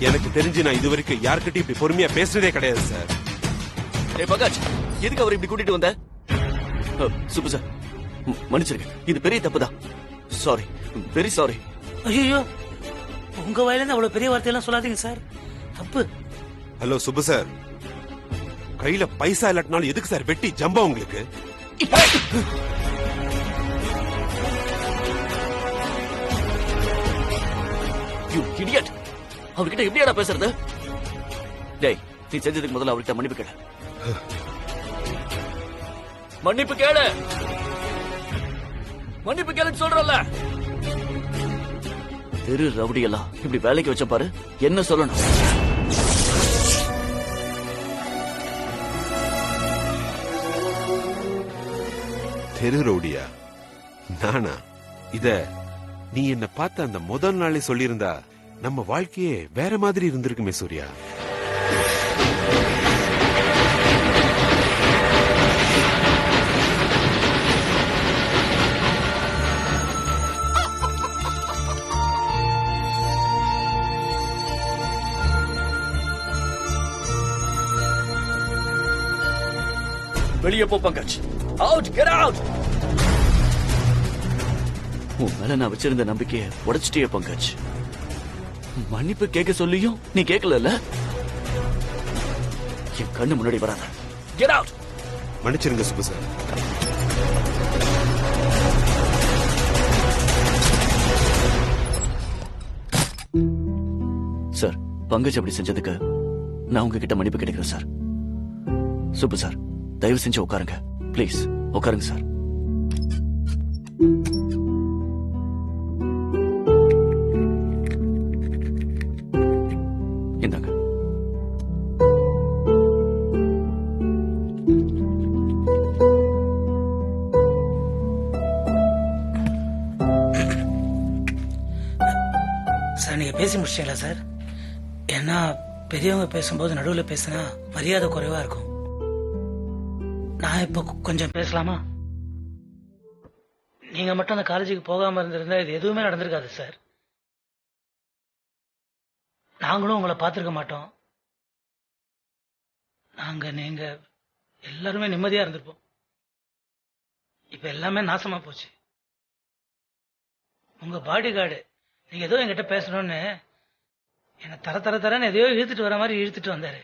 எனக்கு தெரிஞ்சு நான் இதுவரைக்கும் யார்கிட்டயும் இப்படி பொறுமையா பேசுனதே கிடையாது சார். பங்காஜ், எதுக்கு அவர் இப்படி கூட்டிட்டு வந்த? சுப்பு சார், மன்னிச்சிருங்க, இது பெரிய தப்புதான். Sorry, very sorry. ஐயோ, உங்க வாயில இருந்து அவ்வளவு பெரிய வார்த்தையெல்லாம் சொல்லாதீங்க சார், தப்பு. ஹலோ சுப்பு சார், கையில பைசா இல்லாட்டினாலும் எதுக்கு சார் வெட்டி ஜம்பா உங்களுக்கு? அவர்கிட்ட எப்படியாடா பேசுறது? டேய், நீ செஞ்சதுக்கு முதல்ல அவர்கிட்ட மன்னிப்பு கேளு. மன்னிப்பு கேளு, மன்னிப்பு கேளுன்னு சொல்றல. தெரு ரவுடி எல்லாம் இப்படி வேலைக்கு வச்ச பாரு, என்ன சொல்லணும்? தெரு ரவுடியா? நானா? இத நீ என்ன பார்த்த அந்த முதல் நாளே சொல்லியிருந்தா நம்ம வாழ்க்கையே வேற மாதிரி இருந்திருக்குமே சூர்யா. வெளியே போ பங்கஜ். Out, get out. உன் மேல நான் வச்சிருந்த நம்பிக்கையை உடைச்சிட்டே பங்கஜ். மன்னிப்பு கேட்க சொல்லியும் நீ கேட்கல. என் கண்ணு முன்னாடி வராத. Get out. மன்னிச்சிருங்க சுப்பு சார். சார், பங்கஜ் அப்படி செஞ்சதுக்கு நான் உங்ககிட்ட மன்னிப்பு கேட்கிறேன் சார். சுப்பு சார், தயவு செஞ்சு உட்காருங்க பிளீஸ். உட்காருங்க சார். இந்தாங்க. சார், நீங்க பேசி முடிச்சிட்டீங்களா சார்? ஏன்னா பெரியவங்க பேசும்போது நடுவில் பேசினா மரியாதை குறைவா இருக்கும். நான் இப்ப கொஞ்சம் பேசலாமா? நீங்க மட்டும் அந்த காலேஜுக்கு போகாம இருந்திருந்தா இது எதுவுமே நடந்திருக்காது சார். நாங்களும் உங்களை பார்த்திருக்க மாட்டோம். நீங்க எல்லாருமே நிம்மதியா இருந்திருப்போம். இப்ப எல்லாமே நாசமா போச்சு. உங்க பாடி கார்டு நீங்க ஏதோ என்கிட்ட பேசணும்னு என்ன தரன்னு எதையோ இழுத்துட்டு வர மாதிரி இழுத்துட்டு வந்தாரு.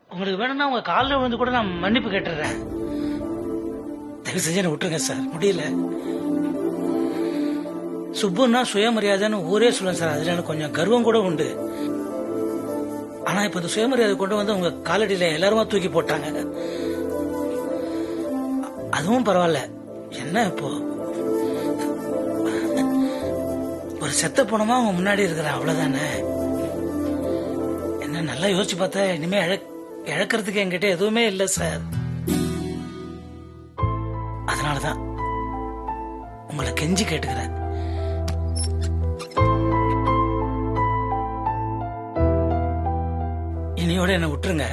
உங்களுக்கு வேணும்னா உங்க காலில் விழுந்து கூட நான் மன்னிப்பு கேட்டுறேன். தயவு செஞ்சு என்ன விட்டுருங்க சார், முடியல. சுப்புன்னா சுயமரியாதைன்னு ஊரே சொல்லுவேன் சார். அதுல எனக்கு கொஞ்சம் கர்வம் கூட உண்டு. ஆனா இப்ப இந்த சுயமரியாதை கொண்டு வந்து உங்க காலடியில எல்லாருமா தூக்கி போட்டாங்க. அதுவும் பரவாயில்ல. என்ன இப்போ ஒரு செத்த போனமா அவங்க முன்னாடி இருக்கிற, அவ்வளவுதானே. என்ன நல்லா யோசிச்சு பார்த்தா இனிமே இழக்கிறதுக்கு என்கிட்ட எதுவுமே இல்லை சார். அதனாலதான் உங்களை கெஞ்சி கேட்டுக்கிறேன். இனியோட என்ன விட்டுருங்க.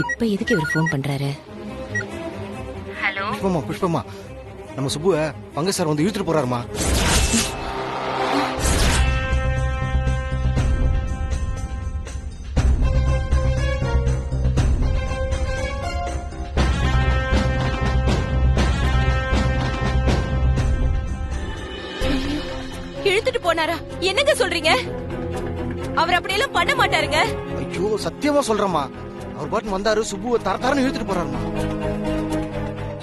இப்ப எதுக்கு இவர் போன் பண்றாரு? ஹலோ புஷ்பமா, நம்ம சுப்புவ பங்க சார் வந்து இழுத்துட்டு போறாருமா. இழுத்துட்டு போனாரா? என்னங்க சொல்றீங்க? அவர் அப்படியெல்லாம் பண்ண மாட்டாருங்க. ஐயோ, சத்தியமா சொல்றேம்மா. அவர் பாட்டு வந்தாரு, சுப்புவை தரன்னு இழுத்துட்டு போறாருமா.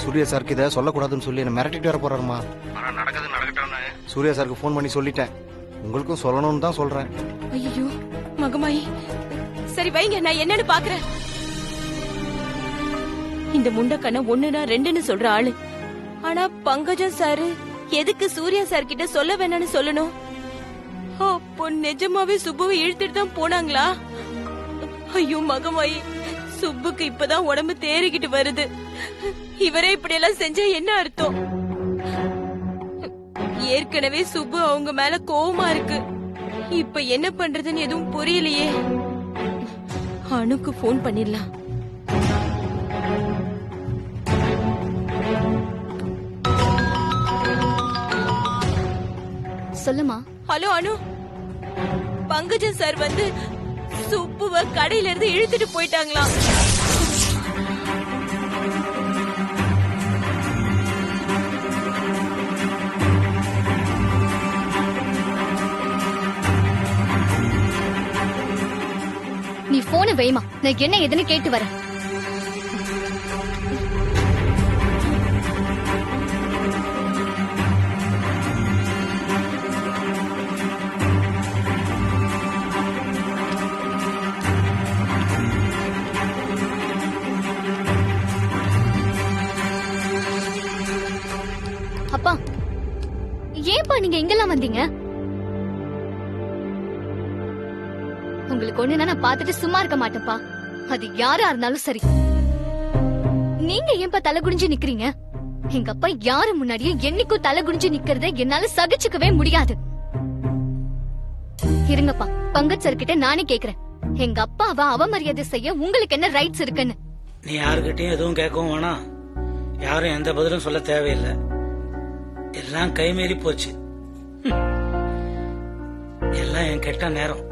சூர்யா சாருக்கு இதை சொல்லக்கூடாதுன்னு சொல்லி என்ன மிரட்டிட்டு வர போறாருமா. ஆனா நடக்கட்டும். சூர்யா சாருக்கு போன் பண்ணி சொல்லிட்டேன். உங்களுக்கும் சொல்லணும்னு தான் சொல்றேன். ஐயோ மகமாயி, சரி வைங்க, நான் என்னன்னு பாக்குறேன். இந்த முண்டக்கண்ண ஒண்ணுனா ரெண்டுன்னு சொல்ற ஆளு. ஆனா பங்கஜம் சாரு எதுக்கு சூர்யா சார் கிட்ட சொல்ல வேணான்னு சொல்லணும்? அப்போ நிஜமாவே சுப்புவை இழுத்துட்டு தான் போனாங்களா? ஐயோ மகமாயி, சுப்புக்கு இப்பதான் உடம்பு தேறிக்கிட்டு வருது. இவரே இப்படி எல்லாம் செஞ்சா என்ன அர்த்தம்? ஏற்கனவே சுப்பு அவங்க மேல கோவமா இருக்கு. இப்ப என்ன பண்றதுன்னு எதுவும் புரியலையே. அனுக்கு போன் பண்ணிடலாம். சொல்லுமா. ஹலோ அனு, பங்கஜன் சார் வந்து சுப்புவ கடையில இருந்து இழுத்துட்டு போயிட்டாங்களாம். நீ போனை வைமா, நான் என்ன எதுன்னு கேட்டு வரேன். அப்பா, ஏன்பா நீங்க எங்கெல்லாம் வந்தீங்க? உங்களுக்கு ஒண்ணுனா நான் பாத்துட்டு சும்மா இருக்க மாட்டேன்ப்பா. அது யாரா இருந்தாலும் சரி. நீங்க ஏன்பா தலை குனிஞ்சு நிக்கிறீங்க? எங்க அப்பா யாரு முன்னாடியும் என்னைக்கும் தலை குனிஞ்சு நிக்கிறத என்னால சகிச்சுக்கவே முடியாது. இருங்கப்பா, பங்கஜ் சார் கிட்ட நானே கேக்குறேன். எங்க அப்பாவை அவமரியாதை செய்ய உங்களுக்கு என்ன ரைட்ஸ் இருக்குன்னு? நீ யாருக்கிட்டையும் எதுவும் கேட்கவும் வேணாம், யாரும் எந்த பதிலும் சொல்ல தேவையில்லை. எல்லாம் கைமீறி போச்சு. எல்லாம் என் கெட்ட நேரம்.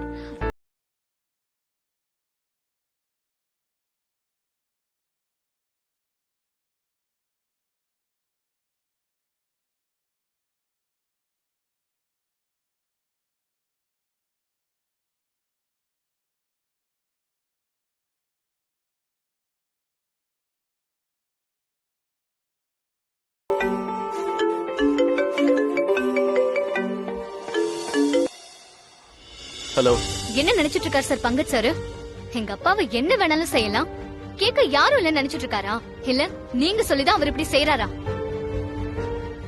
ஹலோ. என்ன நினைச்சிட்டு இருக்காரு சார் பங்கஜ் சார்? எங்க அப்பாவை என்ன வேணாலும் செய்யலாம், கேட்க யாரும் இல்ல நினைச்சிட்டு இருக்காரா? இல்ல நீங்க சொல்லிதான் அவர் இப்படி செய்யறாரா?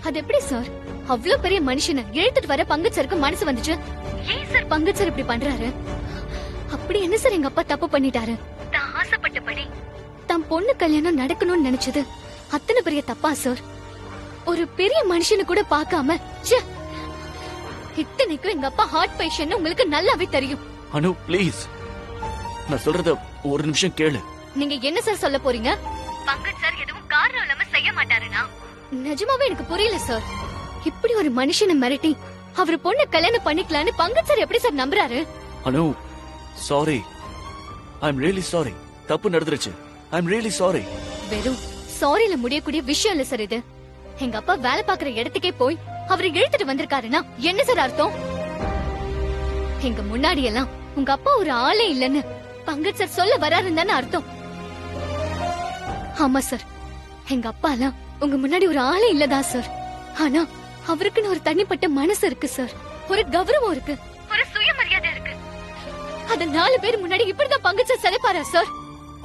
அது எப்படி சார்? அவ்வளவு பெரிய மனுஷனை இழுத்துட்டு வர பங்கஜ் சாருக்கு மனசு வந்துச்சு. ஏன் சார் பங்கஜ் சார் இப்படி பண்றாரு? அப்படி என்ன சார் எங்க அப்பா தப்பு பண்ணிட்டாரு? தான் ஆசைப்பட்டபடி தம் பொண்ணு கல்யாணம் நடக்கணும்னு நினைச்சது அத்தனை பெரிய தப்பா சார்? ஒரு பெரிய மனுஷனு கூட பார்க்காம இத்தனைக்கும் எங்க அப்பா ஹார்ட் பேஷண்ட் உங்களுக்கு நல்லாவே தெரியும். அனு ப்ளீஸ், நான் சொல்றத ஒரு நிமிஷம் கேளு. நீங்க என்ன சார் சொல்ல போறீங்க? பங்கஜ் சார் எதுவும் காரணம் இல்லாம செய்ய மாட்டாருனா? நிஜமாவே எனக்கு புரியல சார். இப்படி ஒரு மனுஷனை மிரட்டி அவர் பொண்ணு கல்யாணம் பண்ணிக்கலான்னு பங்கஜ் சார் எப்படி சார் நம்புறாரு? Anu sorry, I am really sorry. தப்பு நடந்துருச்சு. I am really sorry. வெறும் சாரில முடியக்கூடிய விஷயம் இல்ல சார் இது. எங்க அப்பா வேலை பாக்குற இடத்துக்கே போய் அவரை இழுத்துட்டு வந்திருக்காருன்னா என்ன சார் அர்த்தம்? எங்க முன்னாடி எல்லாம் உங்க அப்பா ஒரு ஆளே இல்லன்னு பங்கஜ் சார் சொல்ல வராருன்னு தானே அர்த்தம்? ஆமா சார், எங்க அப்பா எல்லாம் உங்க முன்னாடி ஒரு ஆளே இல்லதா சார். ஆனா அவருக்குன்னு ஒரு தனிப்பட்ட மனசு இருக்கு சார், ஒரு கௌரவம் இருக்கு, ஒரு சுயமரியாதை இருக்கு. அத 4 பேர் முன்னாடி இப்படிதான் பங்கஜ் சார் சிலைப்பாரா சார்?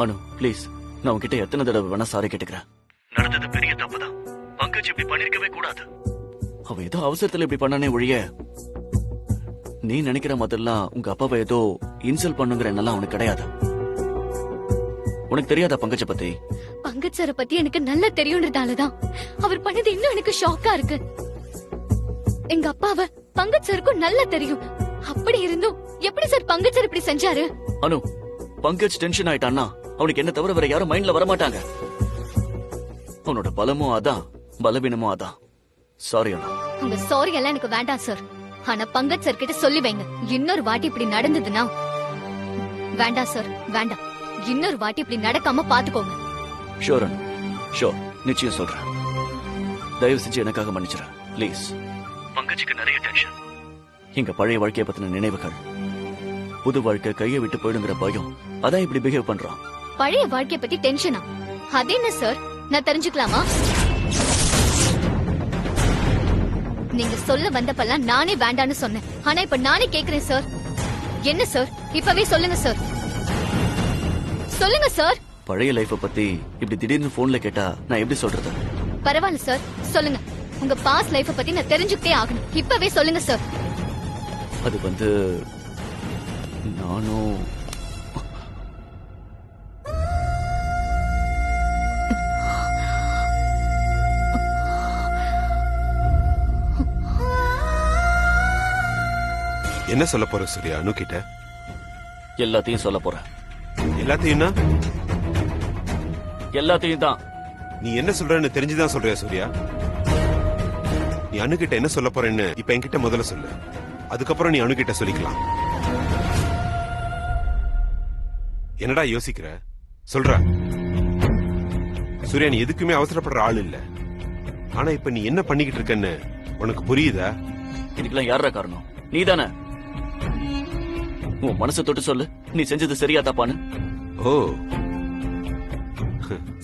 அனு ப்ளீஸ், நான் உன்கிட்ட எத்தனை தடவை வேணா சாரி கேட்டுக்கிறேன். நடந்தது பெரிய தப்புதான். பங்கஜ் இப்படி பண்ணிருக்கவே கூடாது. அவ ஏதோ அவசரத்துல இப்படி பண்ணனே ஒழிய நீ நினைக்கிற மாதிரிலாம் உங்க அப்பாவை ஏதோ இன்சல்ட் பண்ணுங்கிற எண்ணெல்லாம் அவனுக்கு கிடையாது. உனக்கு தெரியாதா பங்கஜ பத்தி? பங்கஜ் சார பத்தி எனக்கு நல்லா தெரியும்ன்றதாலதான் அவர் பண்ணது இன்னும் எனக்கு ஷாக்கா இருக்கு. எங்க அப்பாவை பங்கஜ் சாருக்கும் நல்லா தெரியும். அப்படி இருந்தும் எப்படி சார் பங்கஜ் சார் இப்படி செஞ்சாரு? அனு, பங்கஜ் டென்ஷன் ஆயிட்டான்னா அவனுக்கு என்ன தவிர வேற யாரும் மைண்ட்ல வர மாட்டாங்க. அவனோட பலமும் அதான், பலவீனமும் அதான். சாரி அண்ணா. உங்க சாரி எல்லாம் எனக்கு வேண்டாம் சார். ஆனா பங்கஜ் சார் கிட்ட சொல்லி வைங்க, இன்னொரு வாட்டி இப்படி நடந்ததுன்னா. வேண்டாம் சார், வேண்டாம். இன்னொரு வாட்டி இப்படி நடக்காம பாத்துக்கோங்க. ஷோர் அண்ணா, ஷோர், நிச்சயம் சொல்றேன். தயவு செஞ்சு எனக்காக மன்னிச்சிரு ப்ளீஸ். பங்கஜுக்கு நிறைய டென்ஷன். எங்க பழைய வாழ்க்கைய பத்தின நினைவுகள், புது வாழ்க்கை கையை விட்டு போயிடுங்கிற பயம், அதான் இப்படி பிஹேவ் பண்றான். பழைய வாழ்க்கைய பத்தி டென்ஷனா? அது என்ன சார், நான் தெரிஞ்சுக்கலாமா? நீங்க சொல்ல வந்தப்பெல்லாம் நானே வேண்டான்னு சொன்னேன். ஆனா இப்ப நானே கேக்குறேன் சார். என்ன சார், இப்பவே சொல்லுங்க சார், சொல்லுங்க சார். பழைய லைஃப பத்தி இப்படி திடீர்னு போன்ல கேட்டா நான் எப்படி சொல்றது? பரவாயில்ல சார், சொல்லுங்க. உங்க பாஸ்ட் லைஃப பத்தி நான் தெரிஞ்சுக்கிட்டே ஆகணும். இப்பவே சொல்லுங்க சார். அது வந்து நானும் என்ன சொல்ல போற சூர்யா அனு கிட்ட? எல்லாத்தையும் சொல்ல போறேன். எல்லாத்தையும்னா எல்லாத்தையும் தான். நீ என்ன சொல்றன்னு தெரிஞ்சுதான் சொல்றியா சூர்யா? நீ அனு கிட்ட என்ன சொல்ல போறேன்னு இப்ப என்கிட்ட முதல்ல சொல்லு. அதுக்கப்புறம் நீ அனு கிட்ட சொல்லிக்கலாம். என்னடா யோசிக்கிற? சொல்ற. சூர்யா, நீ எதுக்குமே அவசரப்படுற ஆள் இல்ல. ஆனா இப்ப நீ என்ன பண்ணிக்கிட்டு இருக்கன்னு உனக்கு புரியுதா? இதுக்கெல்லாம் யாரா காரணம்? நீதானே. உன் மனசை தொட்டு சொல்லு, நீ செஞ்சது சரியா தப்பான்னு. ஓ,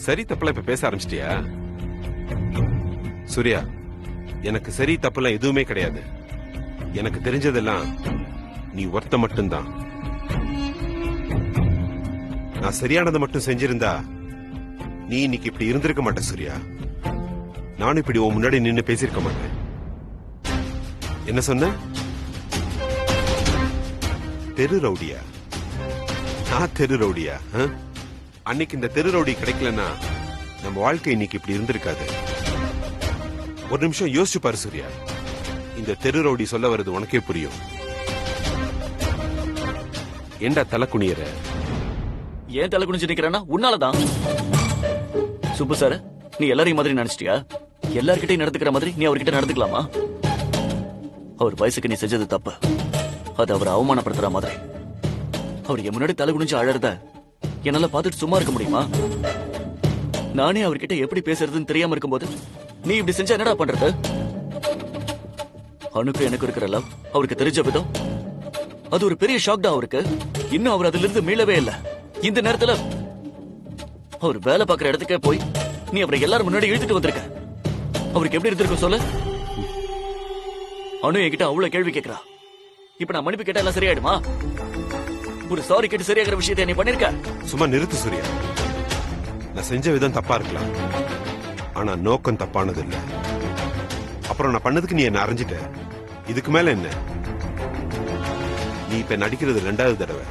சரி தப்புல இப்ப பேச ஆரம்பிச்சிட்டியா? சூர்யா, எனக்கு சரி தப்புலாம் எதுவுமே கிடையாது. எனக்கு தெரிஞ்சதெல்லாம் நீ ஒருத்த மட்டும்தான். நான் சரியானதை மட்டும் செஞ்சிருந்தா நீ இன்னைக்கு இப்படி இருந்திருக்க மாட்ட சூர்யா. நானும் இப்படி உன் முன்னாடி நின்னு பேசியிருக்க மாட்டேன். என்ன சொன்ன? தெரு ரவுடியா? நான் தெரு ரவுடியா? அன்னைக்கு இந்த தெரு ரவுடி கிடைக்கலன்னா நம்ம வாழ்க்கை இன்னைக்கு இப்படி இருந்திருக்காது. ஒரு நிமிஷம் யோசிச்சு பாரு சூர்யா. இந்த தெரு ரவுடி சொல்ல வருது உனக்கே புரியும். ஏண்டா தலை குனியற? ஏன் தலை குனிஞ்சு நிக்கிறேன்னா உன்னாலதான். சுப்பு சார், நீ எல்லாரையும் மாதிரி நினைச்சிட்டியா? எல்லார்கிட்டையும் நடந்துக்கிற மாதிரி நீ அவர்கிட்ட நடந்துக்கலாமா? அவர் வயசுக்கு நீ செஞ்சது தப்பு. அது அவரை அவமானப்படுத்துற மாதிரி. அவர் என் முன்னாடி தலை குனிஞ்சு அழறத என்னால பார்த்துட்டு சும்மா இருக்க முடியுமா? நானே அவர்கிட்ட எப்படி பேசுறதுன்னு தெரியாம இருக்கும்போது நீ இப்படி செஞ்சா என்னடா பண்றது? அனுக்கு எனக்கு இருக்கிற லவ் அவருக்கு தெரிஞ்ச விதம் அது ஒரு பெரிய ஷாக் தான் அவருக்கு. இன்னும் அவர் அதுல இருந்து மீளவே இல்ல. இந்த நேரத்துல அவர் வேலை பார்க்கிற இடத்துக்கே போய் நீ அவரை எல்லாரும் முன்னாடி இழுத்துட்டு வந்திருக்க. அவருக்கு எப்படி இருந்திருக்கும் சொல்லு? அனு என்கிட்ட அவ்வளவு கேள்வி கேட்கிறா. இப்ப நான் மன்னிப்பு கேட்டா எல்லாம் சரியாயிடுமா? ஒரு சாரி கேட்டு சரியாகிற விஷயத்தை நீ பண்ணிருக்க. சும்மா நிறுத்து சூர்யா. நான் செஞ்ச விதம் தப்பா இருக்கலாம், ஆனா நோக்கம் தப்பானது இல்ல. அப்புறம் நான் பண்ணதுக்கு நீ என்ன அரைஞ்சிட்ட. இதுக்கு மேல என்ன? நீ இப்ப நடிக்கிறது 2வது தடவை.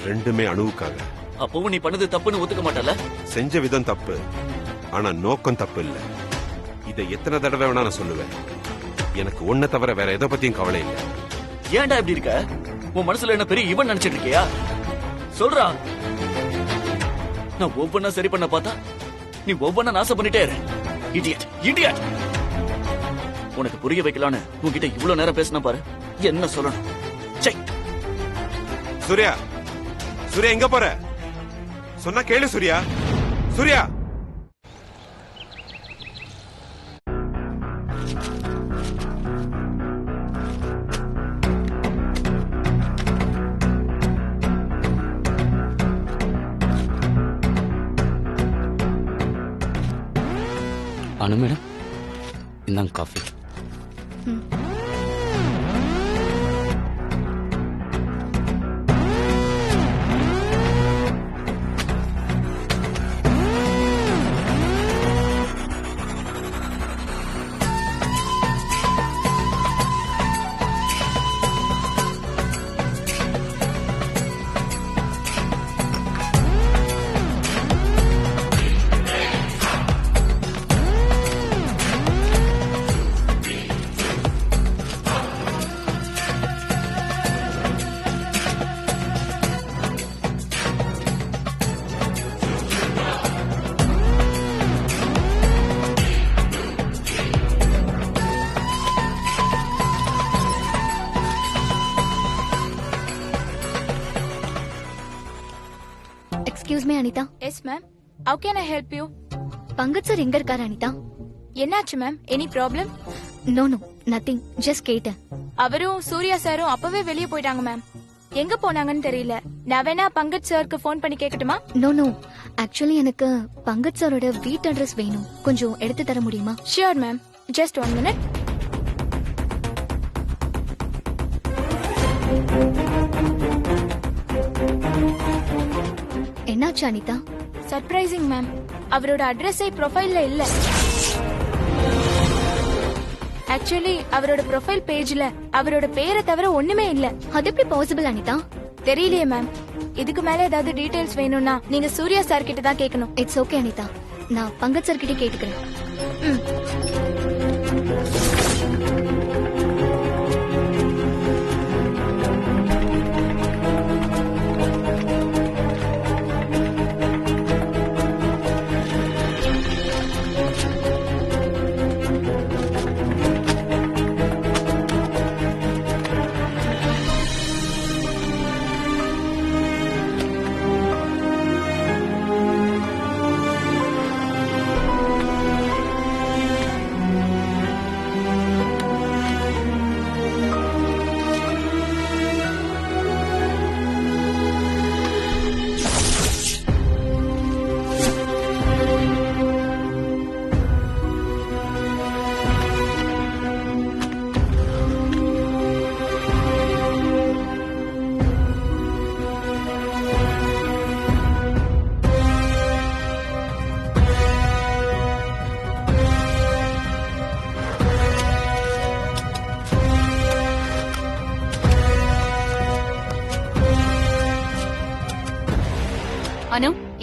ரெண்டுமே அணுவுக்காக. அப்பவும் நீ பண்ணது தப்புன்னு ஒத்துக்க மாட்டல? செஞ்ச விதம் தப்பு, ஆனா நோக்கம் தப்பு இல்ல. இதை எத்தனை தடவை வேணா நான் சொல்லுவேன். எனக்கு ஒன்ன தவிர வேற எதை பத்தியும் கவலை இல்லை. ஏன்டா இப்படி இருக்க? உன் மனசுல என்ன பெரிய இவன் நினைச்சிட்டு இருக்கியா? சொல்றா. நான் ஒவ்வொன்னா சரி பண்ண பார்த்தா நீ ஒவ்வொன்னா நாசம் பண்ணிட்டே இரு. Idiot, idiot. உனக்கு புரிய வைக்கலான்னு உன்கிட்ட இவ்வளவு நேரம் பேசினா பாரு, என்ன சொல்லணும்? சூர்யா, சூர்யா எங்க போற? சொன்னா கேளு சூர்யா. சூர்யா, அனு மேடம், இந்தாங்க coffee. Excuse me Anitha. Yes ma'am. How can I help you? Pankaj sir எங்க இருக்காரு அனிதா? என்னாச்சு ma'am? Any problem? No no, nothing, just கேட்டேன். அவரும் சூர்யா சாரும் அப்பவே வெளியே போயிட்டாங்க மேம். எங்க போனாங்கன்னு தெரியல. நான் வேணா பங்கஜ் சாருக்கு ஃபோன் பண்ணி கேட்கட்டுமா? நோ நோ, ஆக்சுவலி எனக்கு பங்கஜ் சாரோட வீட்டு அட்ரஸ் வேணும். கொஞ்சம் எடுத்து தர முடியுமா? Sure ma'am, just 1 minute. என்னாச்சு அனிதா? Surprising ma'am. அவரோட அட்ரஸே ப்ரொஃபைல்ல இல்ல. ஆக்சுவலி அவரோட ப்ரொஃபைல் பேஜ்ல அவரோட பேரை தவிர ஒண்ணுமே இல்ல. அது எப்படி பாசிபிள் அனிதா? தெரியலையே மேம். இதுக்கு மேல ஏதாவது டீடைல்ஸ் வேணும்னா நீங்க சூர்யா சார் கிட்ட தான் கேட்கணும். இட்ஸ் ஓகே அனிதா, நான் பங்கஜ் சார் கிட்ட கேட்டுக்கிறேன்.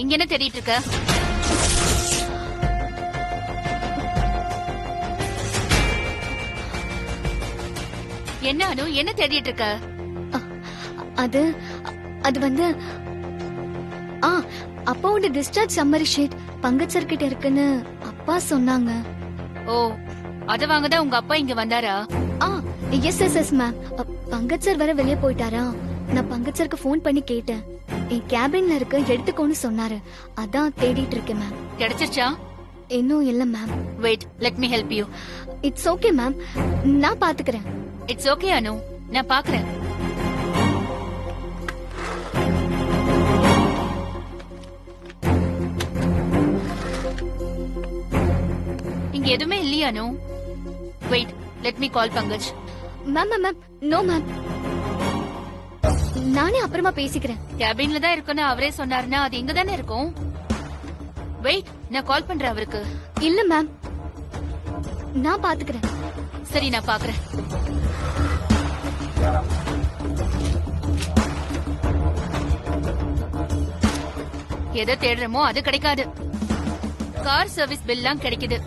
இங்க என்ன தேடிட்டு இருக்க? என்ன அனு, என்ன தேடிட்டு இருக்க? அது அது வந்து அப்பாவோட discharge summary sheet Pankaj sir கிட்ட இருக்குன்னு அப்பா சொன்னாங்க. ஓ, அத வாங்கதான் உங்க அப்பா இங்க வந்தாரா? Yes ma'am. பங்கஜ் சார் வர வெளியே போயிட்டாரா? நான் பங்கஜ் சாருக்கு ஃபோன் பண்ணி கேட்டேன். என் கேபின்ல இருக்க எடுத்துக்கோன்னு சொன்னாரு. அதான் தேடிட்டு இருக்கேன் மேம். கிடைச்சிருச்சா? இன்னும் இல்ல ma'am. Wait, let me help you. It's okay ma'am, நான் பாத்துக்கிறேன். இட்ஸ் ஓகே அனு, நான் பாக்குறேன். இங்க எதுவுமே இல்லையா Anu? Wait, let me call Pankaj. Ma'am no ma'am, நானே அப்புறமா பேசிக்கிறேன். கேபின்ல தான் இருக்குன்னு அவரே சொன்னாருன்னா அது இங்க தானே இருக்கும். வெயிட், நான் கால் பண்றேன் அவருக்கு. இல்ல மேம், நான் பாத்துக்கிறேன். சரி, நான் பாக்குறேன். எதை தேடுறமோ அது கிடைக்காது. கார் சர்வீஸ் பில்லாம் கிடைக்குது.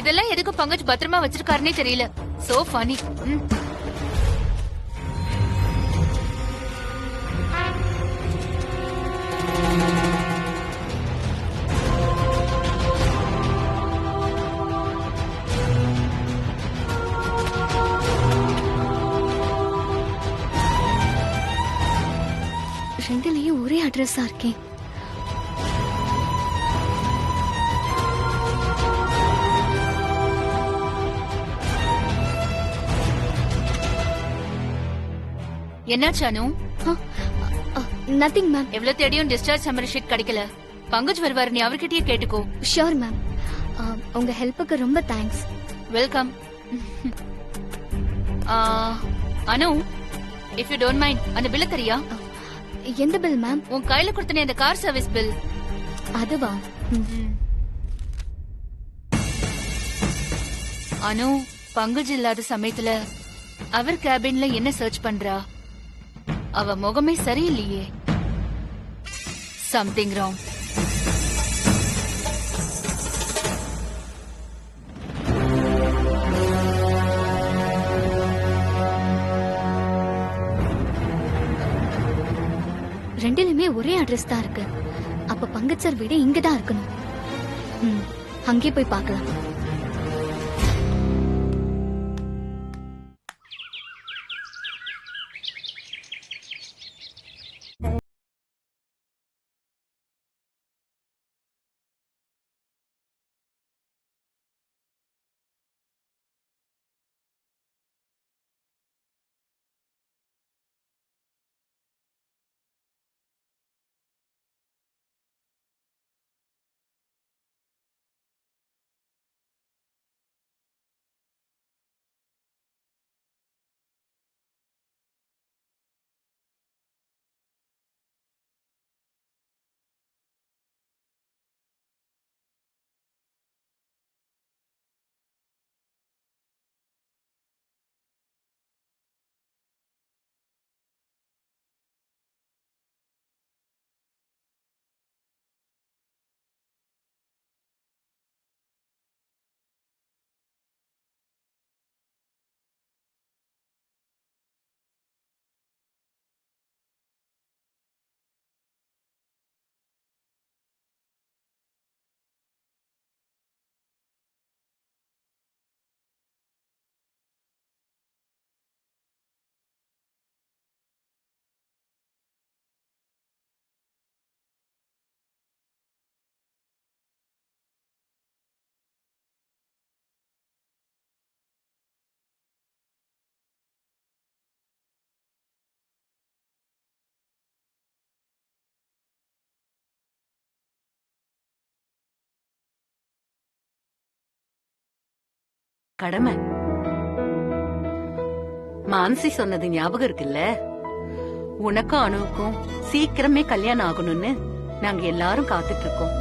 இதெல்லாம் எதுக்கு பங்கஜ் பத்திரமா வச்சிருக்காருன்னே தெரியல. So funny. ரெண்டுலயும் ஒரே அட்ரஸா இருக்கேன். என்னாச்சு அனு? Nothing ma'am. எவ்வளவு தேடியும் டிஸ்சார்ஜ் சம்மரி ஷீட் கிடைக்கல. பங்கஜ் வருவாரு, நீ அவர்கிட்டயே கேட்டுக்கோ. Sure ma'am. உங்க ஹெல்ப்புக்கு ரொம்ப thanks. Welcome. Anu, if you don't mind, அந்த பில்ல தெரியா? எந்த பில் மேம்? உன் கையில கொடுத்தனே இந்த கார் சர்வீஸ் பில். அதுவா? அனு, பங்கஜ் இல்லாத சமயத்துல அவர் கேபின்ல என்ன சர்ச் பண்றா? அவ முகமே சரியில்லையே. Something wrong. ரெண்டுலயுமே ஒரே அட்ரஸ் தான் இருக்கு. அப்ப பங்கஜ் சார் வீடு இங்கதான் இருக்கணும். அங்கே போய் பார்க்கலாம். கடமை. மான்சி சொன்னது ஞாபகம் இருக்குல்ல? உனக்கும் அணுவுக்கும் சீக்கிரமே கல்யாணம் ஆகணும்னு நாங்க எல்லாரும் காத்துட்டு இருக்கோம்.